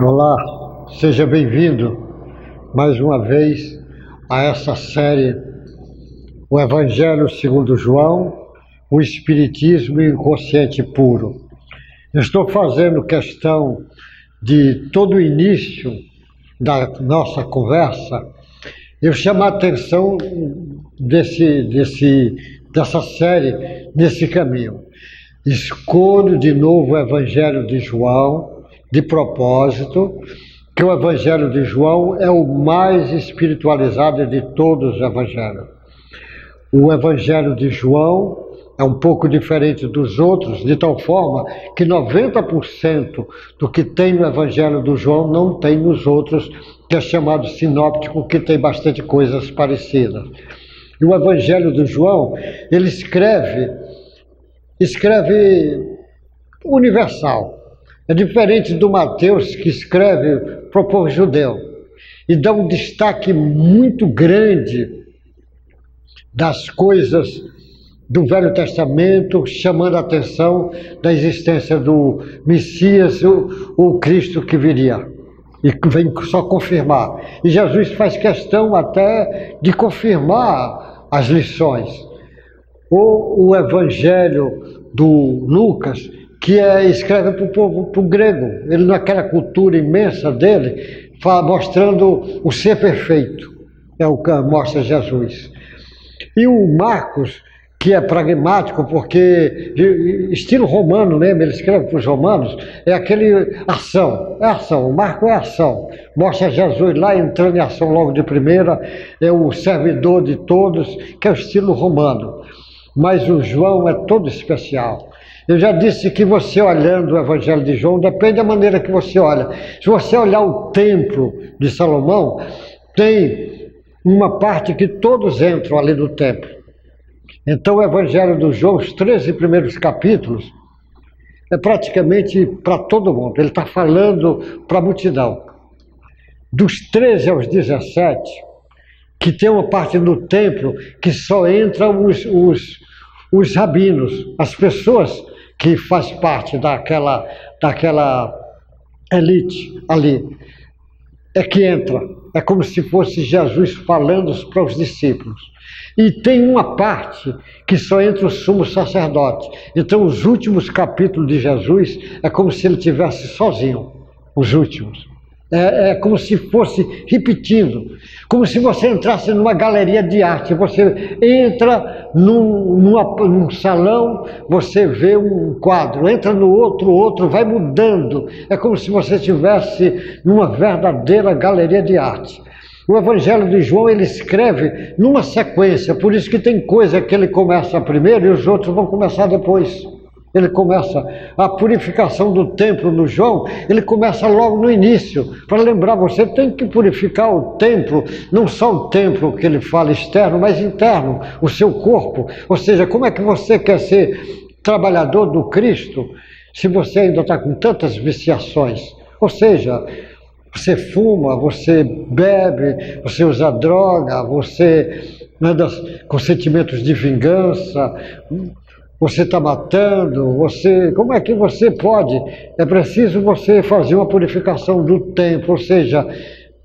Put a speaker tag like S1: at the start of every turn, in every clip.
S1: Olá, seja bem-vindo mais uma vez a essa série, o Evangelho segundo João, o Espiritismo e o Inconsciente Puro. Eu estou fazendo questão de todo o início da nossa conversa, eu chamo a atenção dessa série, nesse caminho. Escolho de novo o Evangelho de João, de propósito, que o Evangelho de João é o mais espiritualizado de todos os Evangelhos. O Evangelho de João é um pouco diferente dos outros, de tal forma que 90% do que tem no Evangelho do João não tem nos outros, que é chamado sinóptico, que tem bastante coisas parecidas. E o Evangelho do João, ele escreve universal. É diferente do Mateus, que escreve para o povo judeu e dá um destaque muito grande das coisas do Velho Testamento, chamando a atenção da existência do Messias, o Cristo que viria, e que vem só confirmar. E Jesus faz questão até de confirmar as lições. O Evangelho do Lucas, que escreve para o povo, para o grego, ele naquela cultura imensa dele, mostrando o ser perfeito, é o que mostra Jesus. E o Marcos, que é pragmático, porque estilo romano mesmo, ele escreve para os romanos, é aquele ação, o Marcos é ação, mostra Jesus lá entrando em ação logo de primeira, é o servidor de todos, que é o estilo romano. Mas o João é todo especial. Eu já disse que você olhando o Evangelho de João, depende da maneira que você olha. Se você olhar o templo de Salomão, tem uma parte que todos entram ali no templo. Então o Evangelho do João, os 13 primeiros capítulos, é praticamente para todo mundo. Ele está falando para a multidão. Dos 13 aos 17, que tem uma parte no templo que só entram os rabinos, as pessoas que faz parte daquela elite ali, é que entra. É como se fosse Jesus falando para os discípulos. E tem uma parte que só entra o sumo sacerdote. Então os últimos capítulos de Jesus é como se ele estivesse sozinho, os últimos. É como se fosse repetindo, como se você entrasse numa galeria de arte. Você entra num salão, você vê um quadro, entra no outro, vai mudando. É como se você estivesse numa verdadeira galeria de arte. O Evangelho de João, ele escreve numa sequência, por isso que tem coisa que ele começa primeiro e os outros vão começar depois. Ele começa a purificação do templo no João, ele começa logo no início, para lembrar, você tem que purificar o templo, não só o templo que ele fala externo, mas interno, o seu corpo. Ou seja, como é que você quer ser trabalhador do Cristo, se você ainda está com tantas viciações? Ou seja, você fuma, você bebe, você usa droga, você anda com sentimentos de vingança, você está matando, como é que você pode? É preciso você fazer uma purificação do tempo, ou seja,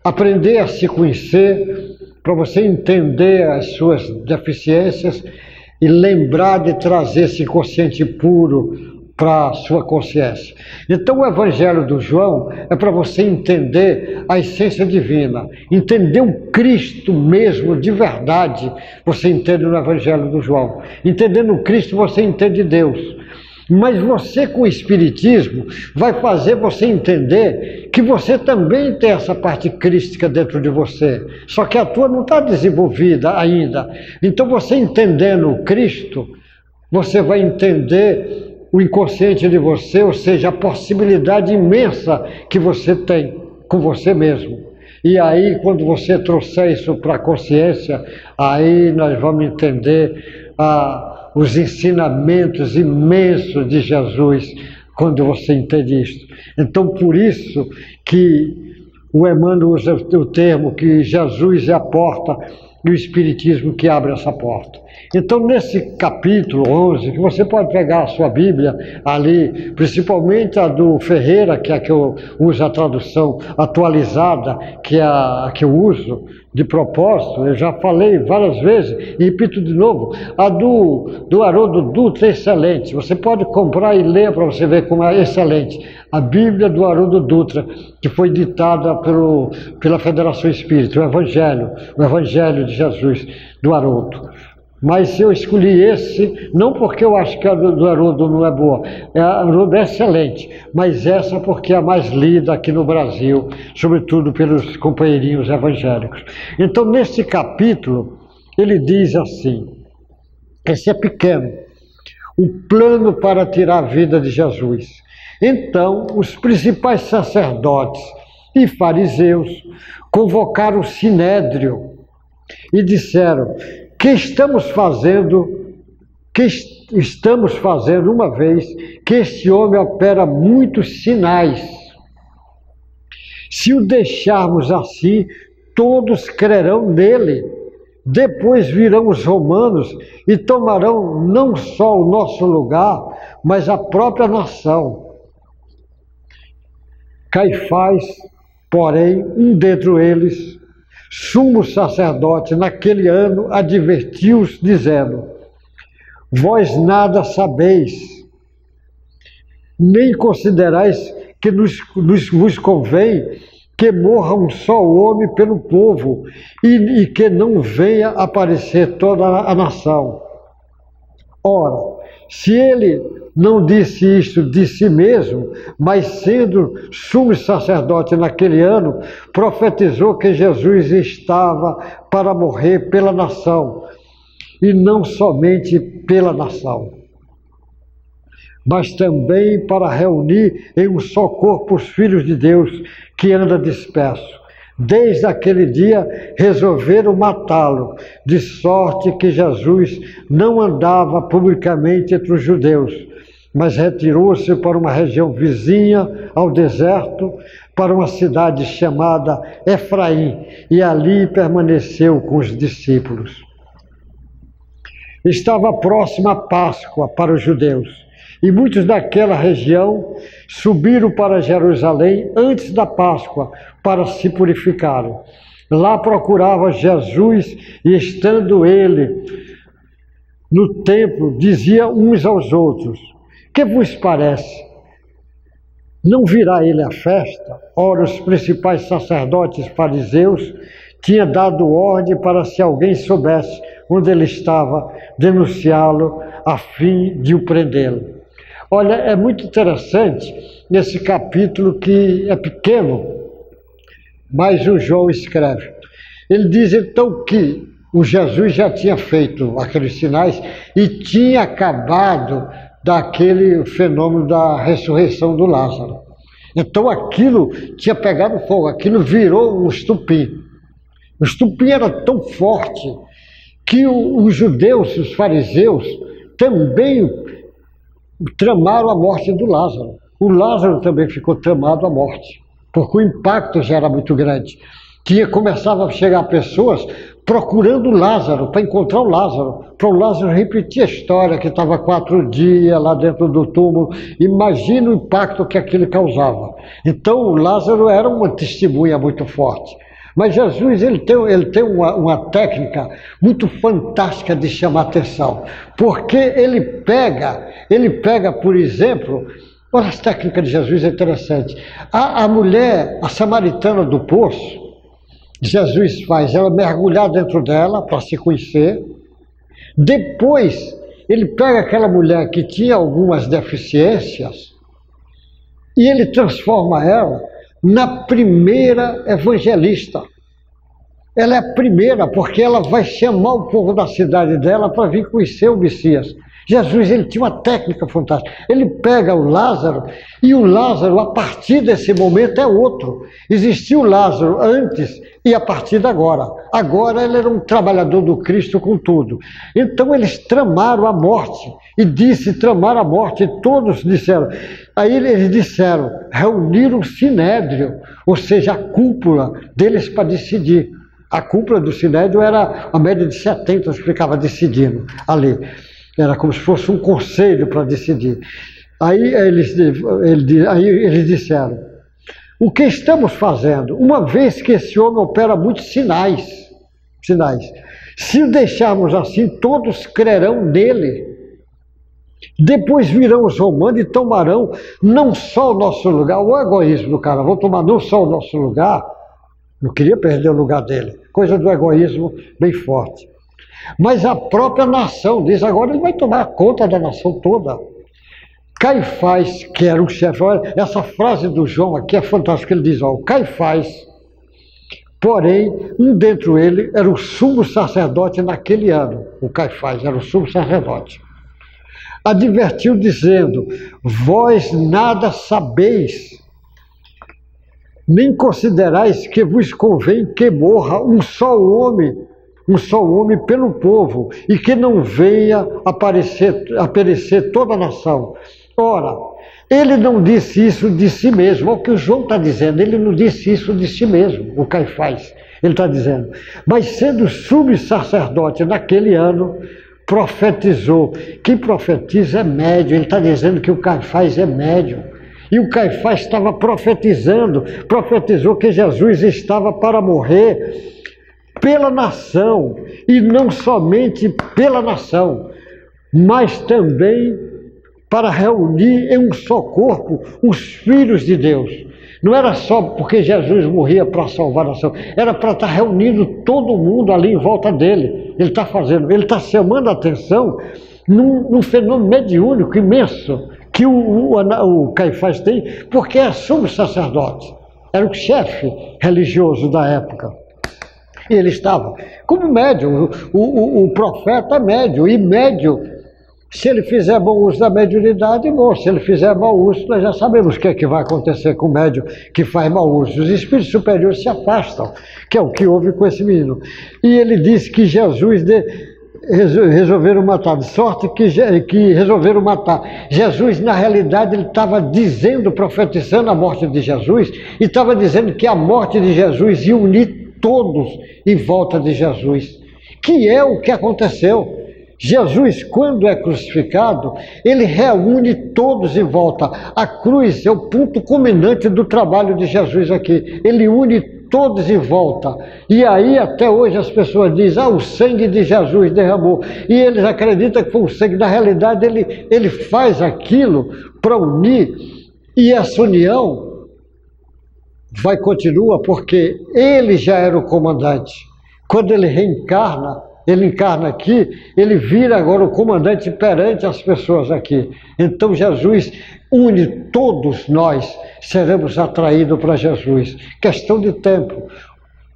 S1: aprender a se conhecer, para você entender as suas deficiências e lembrar de trazer esse inconsciente puro para a sua consciência. Então o Evangelho do João é para você entender a essência divina, entender o Cristo mesmo de verdade, você entende no Evangelho do João. Entendendo o Cristo, você entende Deus. Mas você com o Espiritismo vai fazer você entender que você também tem essa parte crística dentro de você, só que a tua não está desenvolvida ainda. Então você entendendo o Cristo, você vai entender o inconsciente de você, ou seja, a possibilidade imensa que você tem com você mesmo. E aí, quando você trouxer isso para a consciência, aí nós vamos entender os ensinamentos imensos de Jesus, quando você entende isso. Então, por isso que o Emmanuel usa o termo que Jesus é a porta e o Espiritismo que abre essa porta. Então, nesse capítulo 11, que você pode pegar a sua Bíblia ali, principalmente a do Ferreira, que é a que eu uso a tradução atualizada, que é a que eu uso de propósito, eu já falei várias vezes e repito de novo, a do Haroldo Dutra é excelente, você pode comprar e ler para você ver como é excelente. A Bíblia do Haroldo Dutra, que foi ditada pela Federação Espírita, o Evangelho de Jesus, do Haroldo. Mas eu escolhi esse, não porque eu acho que a do Haroldo não é boa, a Haroldo é excelente, mas essa porque é a mais lida aqui no Brasil, sobretudo pelos companheirinhos evangélicos. Então, nesse capítulo, ele diz assim, esse é pequeno, o plano para tirar a vida de Jesus. Então, os principais sacerdotes e fariseus convocaram o sinédrio e disseram: que estamos fazendo uma vez que este homem opera muitos sinais. Se o deixarmos assim, todos crerão nele. Depois virão os romanos e tomarão não só o nosso lugar, mas a própria nação. Caifás, porém, um dentre eles, sumo sacerdote, naquele ano advertiu-os, dizendo: vós nada sabeis, nem considerais que vos convém que morra um só homem pelo povo, e que não venha aparecer toda a nação. Ora, se ele não disse isto de si mesmo, mas sendo sumo sacerdote naquele ano, profetizou que Jesus estava para morrer pela nação, e não somente pela nação, mas também para reunir em um só corpo os filhos de Deus que anda disperso. Desde aquele dia resolveram matá-lo, de sorte que Jesus não andava publicamente entre os judeus, mas retirou-se para uma região vizinha ao deserto, para uma cidade chamada Efraim, e ali permaneceu com os discípulos. Estava próxima a Páscoa para os judeus, e muitos daquela região subiram para Jerusalém antes da Páscoa para se purificarem. Lá procurava Jesus, e estando ele no templo, dizia uns aos outros: que vos parece? Não virá ele à festa? Ora, os principais sacerdotes fariseus tinham dado ordem para, se alguém soubesse onde ele estava, denunciá-lo a fim de o prendê-lo. Olha, é muito interessante nesse capítulo, que é pequeno, mas o João escreve. Ele diz então que o Jesus já tinha feito aqueles sinais e tinha acabado daquele fenômeno da ressurreição do Lázaro. Então aquilo tinha pegado fogo, aquilo virou um estupim. O estupim era tão forte que os judeus, os fariseus, também tramaram a morte do Lázaro. O Lázaro também ficou tramado à morte, porque o impacto já era muito grande. Começava a chegar pessoas procurando o Lázaro, para encontrar o Lázaro, para o Lázaro repetir a história, que estava 4 dias lá dentro do túmulo. Imagina o impacto que aquilo causava. Então o Lázaro era uma testemunha muito forte. Mas Jesus ele tem uma técnica muito fantástica de chamar atenção, porque ele pega, por exemplo, olha, as técnicas de Jesus é interessante. A mulher, a samaritana do poço, Jesus faz ela mergulhar dentro dela para se conhecer. Depois, ele pega aquela mulher que tinha algumas deficiências e ele transforma ela na primeira evangelista. Ela é a primeira, porque ela vai chamar o povo da cidade dela para vir conhecer o Messias. Jesus ele tinha uma técnica fantástica. Ele pega o Lázaro, e o Lázaro, a partir desse momento, é outro. Existia o Lázaro antes e a partir de agora. Agora ele era um trabalhador do Cristo com tudo. Então eles tramaram a morte, e tramaram a morte, e todos disseram. Aí eles disseram, reuniram o sinédrio, ou seja, a cúpula deles para decidir. A cúpula do Sinédrio era a média de 70 que ficava decidindo ali. Era como se fosse um conselho para decidir. Aí eles disseram, o que estamos fazendo? Uma vez que esse homem opera muitos sinais, se o deixarmos assim, todos crerão nele. Depois virão os romanos e tomarão não só o nosso lugar, o egoísmo do cara, vão tomar não só o nosso lugar, não queria perder o lugar dele, coisa do egoísmo bem forte. Mas a própria nação, diz agora, ele vai tomar conta da nação toda. Caifás, que era o chefe, olha, essa frase do João aqui é fantástica, ele diz, ó, o Caifás, porém, um dentre ele era o sumo sacerdote naquele ano, o Caifás era o sumo sacerdote. Advertiu dizendo, vós nada sabeis, nem considerais que vos convém que morra um só homem pelo povo, e que não venha a perecer toda a nação. Ora, ele não disse isso de si mesmo, é o que o João está dizendo, ele não disse isso de si mesmo, o Caifás, ele está dizendo, mas sendo sumo sacerdote naquele ano, profetizou. Quem profetiza é médium, ele está dizendo que o Caifás é médium. E o Caifás estava profetizou que Jesus estava para morrer pela nação, e não somente pela nação, mas também para reunir em um só corpo os filhos de Deus. Não era só porque Jesus morria para salvar a nação, era para estar reunindo todo mundo ali em volta dele. Ele está chamando a atenção num fenômeno mediúnico imenso que o Caifás tem, porque é sumo sacerdote, era o chefe religioso da época. E ele estava como médium, o profeta é médium, e médium, se ele fizer bom uso da mediunidade, bom, se ele fizer mau uso, nós já sabemos o que é que vai acontecer com o médium que faz mau uso. Os espíritos superiores se afastam, que é o que houve com esse menino. E ele disse que Jesus resolveram matar, de sorte que resolveram matar. Jesus, na realidade, ele estava dizendo, profetizando a morte de Jesus, e estava dizendo que a morte de Jesus ia unir todos em volta de Jesus, que é o que aconteceu. Jesus, quando é crucificado, ele reúne todos em volta. A cruz é o ponto culminante do trabalho de Jesus aqui. Ele une todos em volta. E aí, até hoje, as pessoas dizem, o sangue de Jesus derramou. E eles acreditam que foi o sangue. Na realidade, ele faz aquilo para unir. E essa união continua, porque ele já era o comandante. Quando ele reencarna, ele encarna aqui, ele vira agora o comandante perante as pessoas aqui. Então Jesus une todos nós, seremos atraídos para Jesus. Questão de tempo.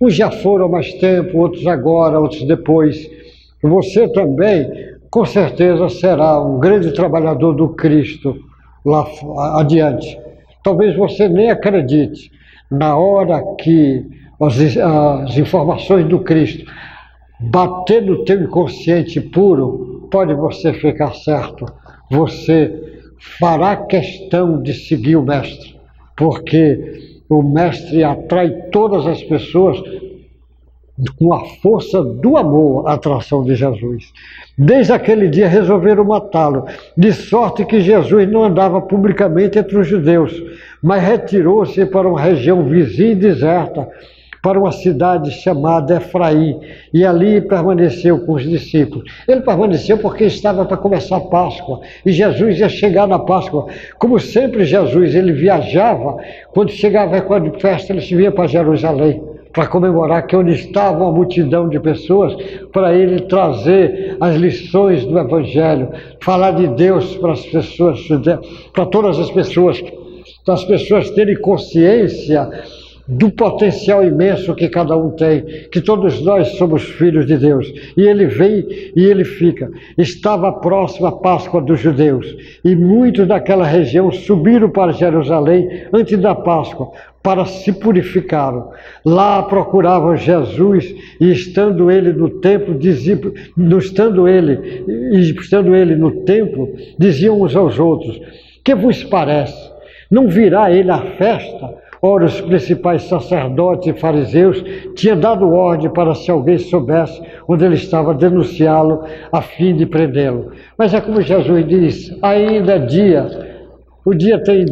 S1: Uns já foram há mais tempo, outros agora, outros depois. Você também, com certeza, será um grande trabalhador do Cristo lá adiante. Talvez você nem acredite. Na hora que as informações do Cristo bater no teu inconsciente puro, pode você ficar certo, você fará questão de seguir o Mestre, porque o Mestre atrai todas as pessoas com a força do amor, a atração de Jesus. Desde aquele dia resolveram matá-lo, de sorte que Jesus não andava publicamente entre os judeus, mas retirou-se para uma região vizinha e deserta, para uma cidade chamada Efraim, e ali permaneceu com os discípulos. Ele permaneceu porque estava para começar a Páscoa, e Jesus ia chegar na Páscoa. Como sempre Jesus, ele viajava, quando chegava a época de festa, ele se vinha para Jerusalém, para comemorar, que onde estava uma multidão de pessoas, para ele trazer as lições do Evangelho, falar de Deus para as pessoas, para todas as pessoas, para as pessoas terem consciência do potencial imenso que cada um tem, que todos nós somos filhos de Deus. E ele vem e ele fica. Estava próxima a Páscoa dos judeus, e muitos daquela região subiram para Jerusalém antes da Páscoa, para se purificaram. Lá procuravam Jesus, e estando ele no templo, diziam uns aos outros: que vos parece? Não virá ele à festa? Ora, os principais sacerdotes e fariseus tinham dado ordem para, se alguém soubesse onde ele estava, denunciá-lo a fim de prendê-lo. Mas é como Jesus diz, ainda é dia, o dia tem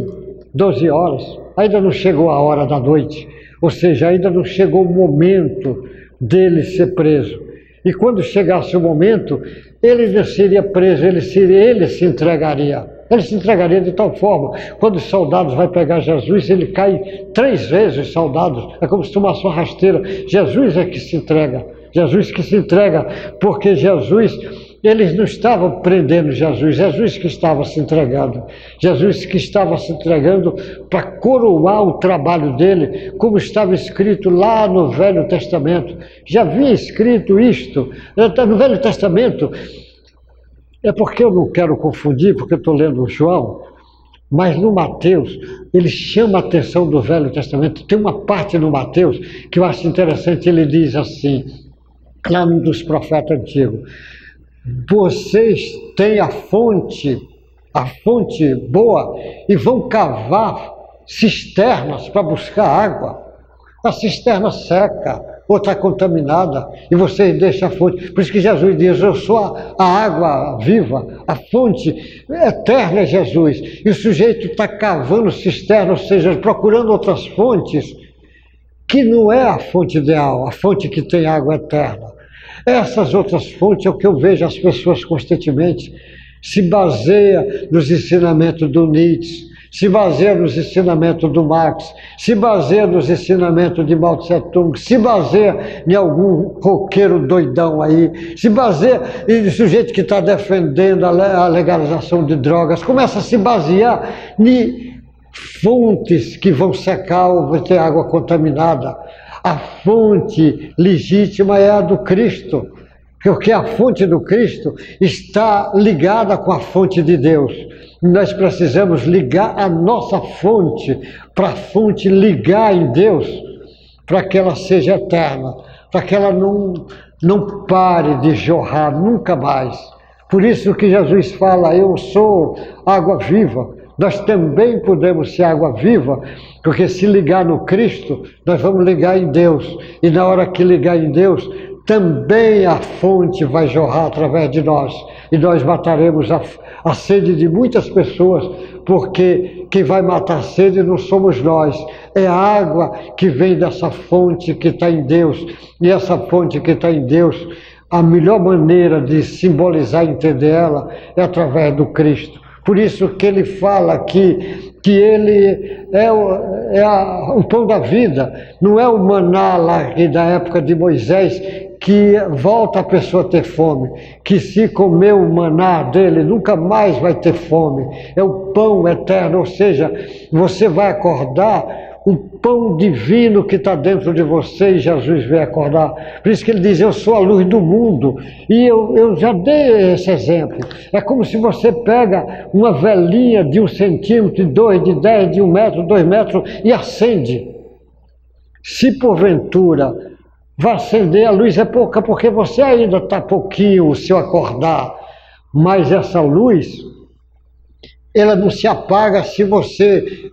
S1: 12 horas, ainda não chegou a hora da noite, ou seja, ainda não chegou o momento dele ser preso. E quando chegasse o momento, ele não seria preso, ele se entregaria. Ele se entregaria de tal forma, quando os soldados vão pegar Jesus, ele cai 3 vezes, os soldados, é como se tomasse uma rasteira. Jesus é que se entrega, Jesus que se entrega, porque Jesus, eles não estavam prendendo Jesus que estava se entregando. Jesus que estava se entregando para coroar o trabalho dele, como estava escrito lá no Velho Testamento. Já havia escrito isto, no Velho Testamento. É porque eu não quero confundir, porque eu estou lendo o João, mas no Mateus, ele chama a atenção do Velho Testamento. Tem uma parte no Mateus que eu acho interessante, ele diz assim, lá num dos profetas antigos, vocês têm a fonte boa, e vão cavar cisternas para buscar água. A cisterna seca, ou está contaminada, e vocês deixam a fonte. Por isso que Jesus diz, eu sou a água viva, a fonte eterna é Jesus. E o sujeito está cavando cisterna, ou seja, procurando outras fontes, que não é a fonte ideal, a fonte que tem água eterna. Essas outras fontes é o que eu vejo as pessoas constantemente, se baseia nos ensinamentos do Nietzsche, se baseia nos ensinamentos do Marx, se baseia nos ensinamentos de Mao Tse Tung, se baseia em algum roqueiro doidão aí, se baseia em sujeito que está defendendo a legalização de drogas, começa a se basear em fontes que vão secar ou vão ter água contaminada. A fonte legítima é a do Cristo, porque a fonte do Cristo está ligada com a fonte de Deus. Nós precisamos ligar a nossa fonte para a fonte ligar em Deus, para que ela seja eterna, para que ela não pare de jorrar nunca mais. Por isso que Jesus fala, eu sou água viva. Nós também podemos ser água viva, porque se ligar no Cristo, nós vamos ligar em Deus. E na hora que ligar em Deus, também a fonte vai jorrar através de nós. E nós mataremos a sede de muitas pessoas, porque quem vai matar a sede não somos nós. É a água que vem dessa fonte que está em Deus. E essa fonte que está em Deus, a melhor maneira de simbolizar e entender ela é através do Cristo. Por isso que ele fala que ele é o pão da vida, não é o maná lá da época de Moisés, que volta a pessoa a ter fome, que se comer o maná dele nunca mais vai ter fome. É o pão eterno, ou seja, você vai acordar o pão divino que está dentro de você, e Jesus veio acordar. Por isso que ele diz, eu sou a luz do mundo. E eu já dei esse exemplo. É como se você pega uma velinha de 1 centímetro, de 2, de 10, de 1 metro, 2 metros, e acende. Se porventura vai acender, a luz é pouca, porque você ainda está pouquinho, o seu acordar. Mas essa luz, ela não se apaga se você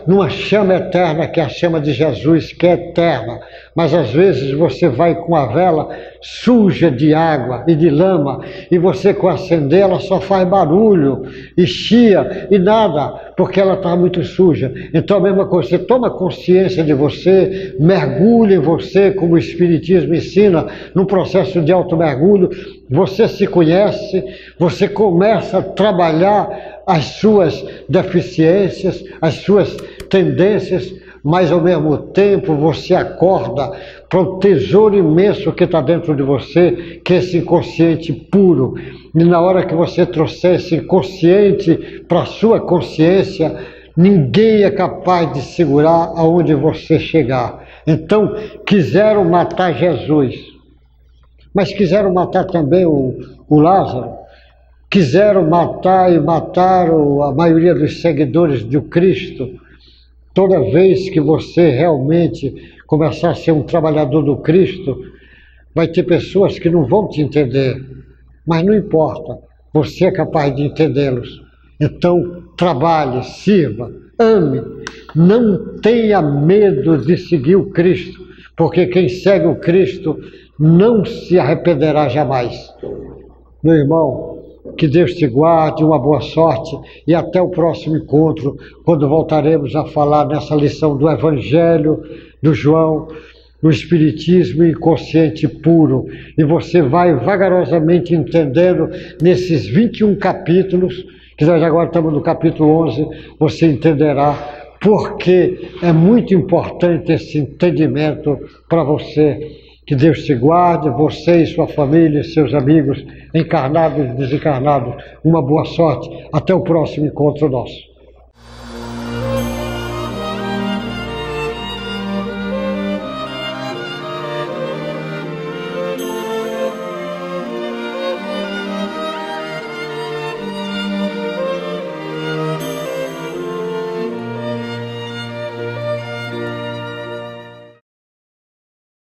S1: numa chama eterna, que é a chama de Jesus, que é eterna. Mas às vezes você vai com a vela suja de água e de lama, e você com acender ela só faz barulho, e chia, e nada, porque ela está muito suja. Então a mesma coisa, você toma consciência de você, mergulha em você, como o Espiritismo ensina, num processo de auto-mergulho, você se conhece, você começa a trabalhar as suas deficiências, as suas tendências, mas ao mesmo tempo você acorda para o tesouro imenso que está dentro de você, que é esse inconsciente puro. E na hora que você trouxer esse inconsciente para a sua consciência, ninguém é capaz de segurar aonde você chegar. Então, quiseram matar Jesus, mas quiseram matar também o Lázaro. Quiseram matar e mataram a maioria dos seguidores do Cristo. Toda vez que você realmente começar a ser um trabalhador do Cristo, vai ter pessoas que não vão te entender, mas não importa, você é capaz de entendê-los. Então, trabalhe, sirva, ame, não tenha medo de seguir o Cristo, porque quem segue o Cristo não se arrependerá jamais. Meu irmão, que Deus te guarde, uma boa sorte e até o próximo encontro, quando voltaremos a falar nessa lição do Evangelho do João, no Espiritismo inconsciente puro. E você vai vagarosamente entendendo nesses 21 capítulos, que nós agora estamos no capítulo 11, você entenderá porque é muito importante esse entendimento para você. Que Deus te guarde, você e sua família, seus amigos, encarnados e desencarnados. Uma boa sorte. Até o próximo encontro nosso.